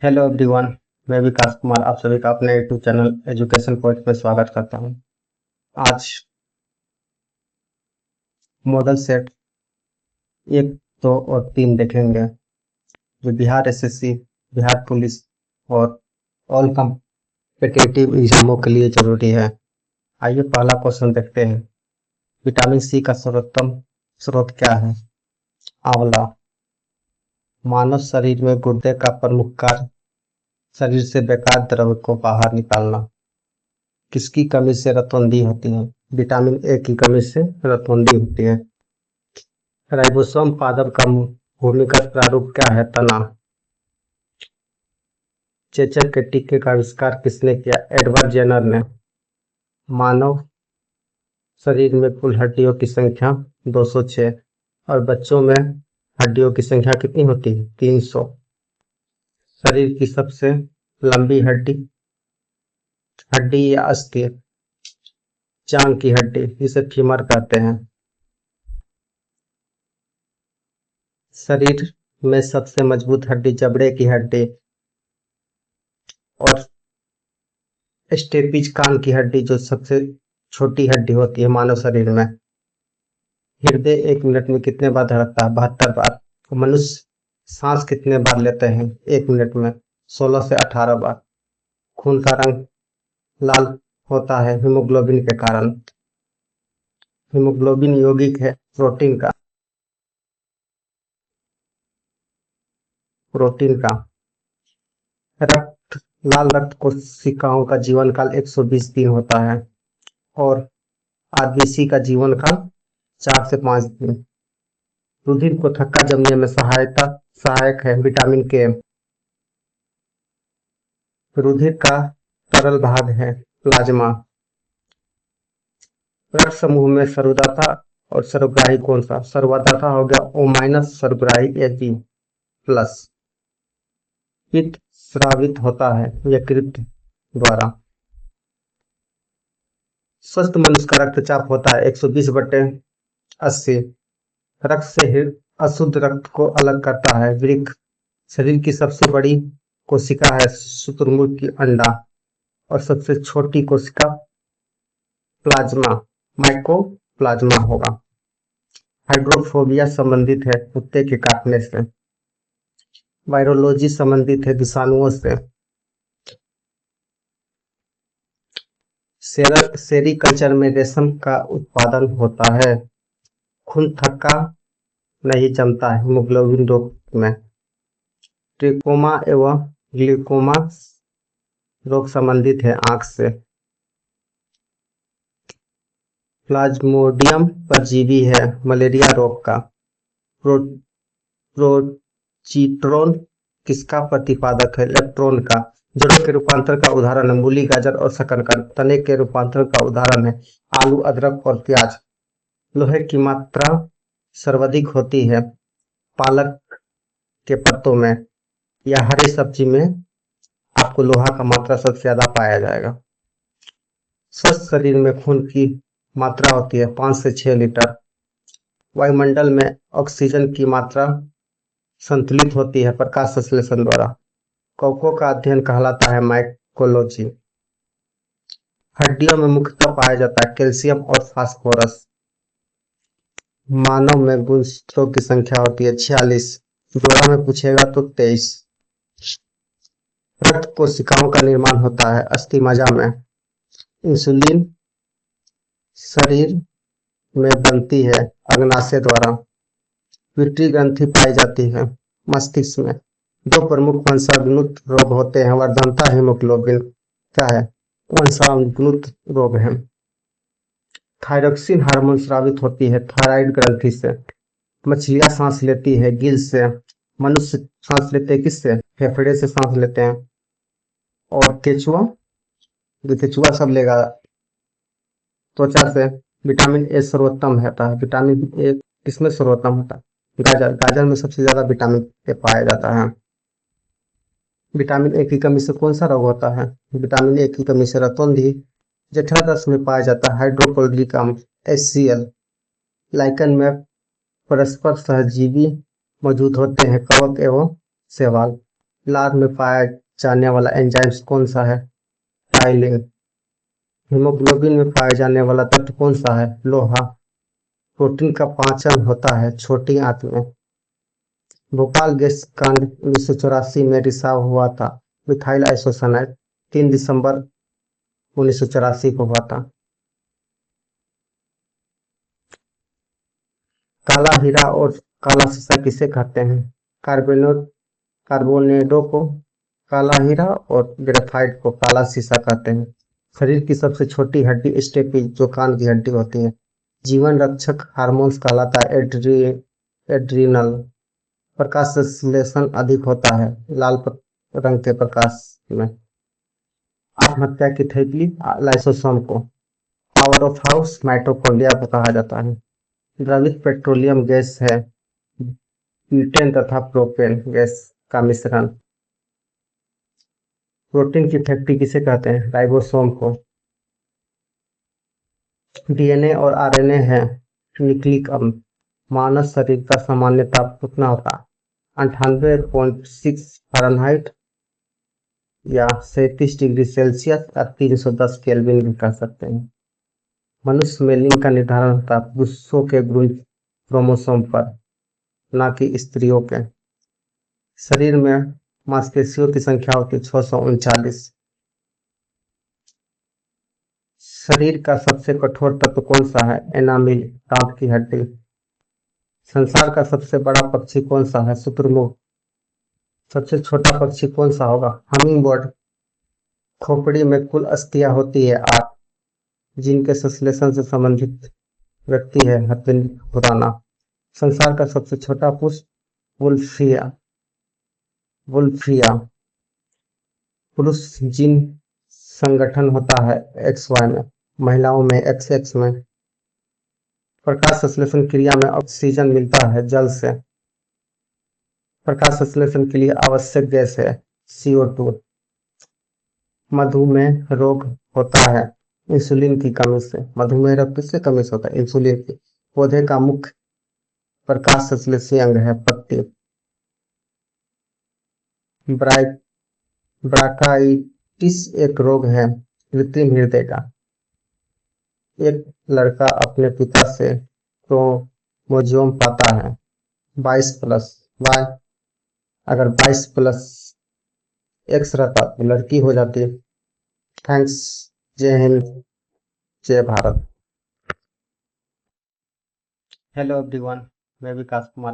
Hello everyone. मैं विकास कुमार आप सभी का अपने यूट्यूब चैनल एजुकेशन पॉइंट में स्वागत करता हूं। आज मॉडल सेट 1, 2 और 3 देखेंगे जो बिहार एसएससी, बिहार पुलिस और ऑल कम्पिटिटिव एग्जामों के लिए जरूरी है। आइए पहला क्वेश्चन देखते हैं। विटामिन सी का सर्वोत्तम स्रोत क्या है? आंवला। मानव शरीर में गुर्दे का प्रमुख कार्य शरीर से बेकार द्रव्य को बाहर निकालना। किसकी कमी से रतौंधी होती है? विटामिन ए की कमी से रतौंधी होती है। राइबोसोम पादप का भूमिगत प्रारूप क्या है? तना। चेचक के टीके का आविष्कार किसने किया? एडवर्ड जेनर ने। मानव शरीर में कुल हड्डियों की संख्या 206 और बच्चों में हड्डियों की संख्या कितनी होती है? 300। शरीर की सबसे लंबी हड्डी हड्डी या अस्थि? जांग की हड्डी, जिसे फीमर कहते हैं। शरीर में सबसे मजबूत हड्डी जबड़े की हड्डी और स्टेपिज कान की हड्डी जो सबसे छोटी हड्डी होती है मानव शरीर में। हृदय 1 मिनट में कितने बार धड़कता है? 72 बार। मनुष्य सांस कितने बार लेते हैं 1 मिनट में? 16 से 18 बार। खून का रंग लाल होता है हीमोग्लोबिन के कारण। हीमोग्लोबिन यौगिक है प्रोटीन का। रक्त लाल रक्त कोशिकाओं का जीवन काल 120 दिन होता है और आरबीसी का जीवन काल 4 से 5 दिन। रुधिर को थक्का जमने में सहायक है विटामिन के। रुधिर का तरल भाग है प्लाज्मा। रक्त समूह में सर्वदाता और सर्वग्राही कौन सा? सर्वदाता हो गया O-, सर्वग्राही Ag+। पित्त स्रावित होता है यकृत द्वारा। स्वस्थ मनुष्य का रक्तचाप होता है 120/80। रक्त से अशुद्ध रक्त को अलग करता है वृक्क। शरीर की सबसे बड़ी कोशिका है शुतुरमुर्ग की अंडा और सबसे छोटी कोशिका प्लाज्मा माइकोप्लाज्मा होगा। हाइड्रोफोबिया संबंधित है कुत्ते के काटने से। वायरोलॉजी संबंधित है विषाणुओं से। सेरीकल्चर में रेशम का उत्पादन होता है। खून थक्का नहीं जमता है हीमोग्लोबिन रोग में। ट्रिकोमा एवं ग्लूकोमा रोग संबंधित है आंख से। प्लाज्मोडियम परजीवी है मलेरिया रोग का। प्रोजीट्रोन किसका प्रतिपादक है? इलेक्ट्रॉन का। जड़ों के रूपांतर का उदाहरण है मूली, गाजर और शकरकंद। तने के रूपांतर का उदाहरण है आलू, अदरक और प्याज। लोहे की मात्रा सर्वाधिक होती है पालक के पत्तों में या हरी सब्जी में आपको लोहा का मात्रा सबसे ज्यादा पाया जाएगा। स्वस्थ शरीर में खून की मात्रा होती है 5 से 6 लीटर। वायुमंडल में ऑक्सीजन की मात्रा संतुलित होती है प्रकाश संश्लेषण द्वारा। कवकों का अध्ययन कहलाता है माइकोलॉजी। हड्डियों में मुख्यतः पाया जाता है कैल्शियम और फास्फोरस। मानव में गुणसूत्रों की संख्या होती है 46। जोड़ा में पूछेगा तो 23। रक्त कोशिकाओं का निर्माण होता है अस्थि मज्जा में। इंसुलिन शरीर में बनती है अग्नाशय द्वारा। पिट्यूटरी ग्रंथि पाई जाती है मस्तिष्क में। 2 प्रमुख वंशानुगत रोग होते हैं वर्धनता हीमोग्लोबिन क्या है? वंशानुगत रोग है। थायरोक्सिन हार्मोन स्रावित होती है थायराइड ग्रंथि से। मछलियां सांस लेती है गिल से। मनुष्य सांस लेते हैं किससे? फेफड़े से सांस लेते हैं। और केचुआ सब लेगा त्वचा से। विटामिन ए सर्वोत्तम होता है। विटामिन ए किसमें सर्वोत्तम होता है? गाजर में सबसे ज्यादा विटामिन ए पाया जाता है। विटामिन ए की कमी से कौन सा रोग होता है? विटामिन ए की कमी से रतौंधी। जठरांत्र में पाया जाता है हाइड्रोक्लोरिक अम्ल HCl। लाइकन में परस्पर सहजीवी मौजूद होते हैं कवक एवं शैवाल। लार में पाया जाने वाला एंजाइम्स कौन सा है? टाइलिन। हीमोग्लोबिन में पाया जाने वाला तत्व कौन सा है? लोहा। प्रोटीन का पाचन होता है छोटी आंत में। भोपाल गैस कांड 1984 में रिसाव हुआ था। मिथाइल आइसोसाइनाइड 3 दिसंबर 1984 को हुआ था। काला हीरा और काला शीशा किसे कहते हैं? कार्बोनेट कार्बोनेडो को काला हीरा और ग्रेफाइट को काला शीशा कहते हैं। शरीर की सबसे छोटी हड्डी स्टेपी जो कान की हड्डी होती है। जीवन रक्षक हार्मोन्स कहलाता है एड्रीनल। प्रकाश संश्लेषण अधिक होता है लाल रंग के प्रकाश में। आत्महत्या की थैली लाइसोसोम को। पावर ऑफ हाउस माइटोकॉन्ड्रिया को कहा जाता है। द्रवित पेट्रोलियम गैस है ब्यूटेन तथा प्रोपेन गैस का मिश्रण। प्रोटीन की फैक्ट्री किसे कहते हैं? राइबोसोम को। डीएनए और आरएनए है न्यूक्लिक अम्ल। मानव शरीर का सामान्य ताप कितना होता है? 98.6 फ़ारेनहाइट या 37 डिग्री सेल्सियस या 310 केल्विन भी कह सकते हैं। मनुष्य में लिंग का निर्धारण होता है पुरुषों के भ्रूण क्रोमोसोम पर, न कि स्त्रियों के। शरीर में मांसपेशियों की संख्या होती है 639। शरीर का सबसे कठोर तत्व कौन सा है? एनामिल दांत की हड्डी। संसार का सबसे बड़ा पक्षी कौन सा है? शुतुरमुर्ग। सबसे छोटा पक्षी कौन सा होगा? Humming bird. खोपड़ी में कुल अस्थियां होती है 8। जिनके संश्लेषण से संबंधित व्यक्ति है हथिनी खुराना। संसार का सबसे छोटा पुष्प वुल्फिया वुल्फिया। पुरुष जीन संगठन होता है XY में, महिलाओं में XX में। प्रकाश संश्लेषण क्रिया में ऑक्सीजन मिलता है जल से। प्रकाश संश्लेषण के लिए आवश्यक गैस है CO2। मधुमेह रोग होता है इंसुलिन की कमी से। मधुमेह रोग किससे कमी से होता है? इंसुलिन की। पौधे का मुख्य प्रकाश संश्लेषी अंग है पत्ती। ब्रांकाइटिस एक रोग है कृत्रिम हृदय का। एक लड़का अपने पिता से क्रोमोसोम पाता है 22+ वाई। अगर 22+X रहता तो लड़की हो जाती। थैंक्स। जय हिंद, जय भारत। हेलो एवरीवन, मैं विकास कुमार।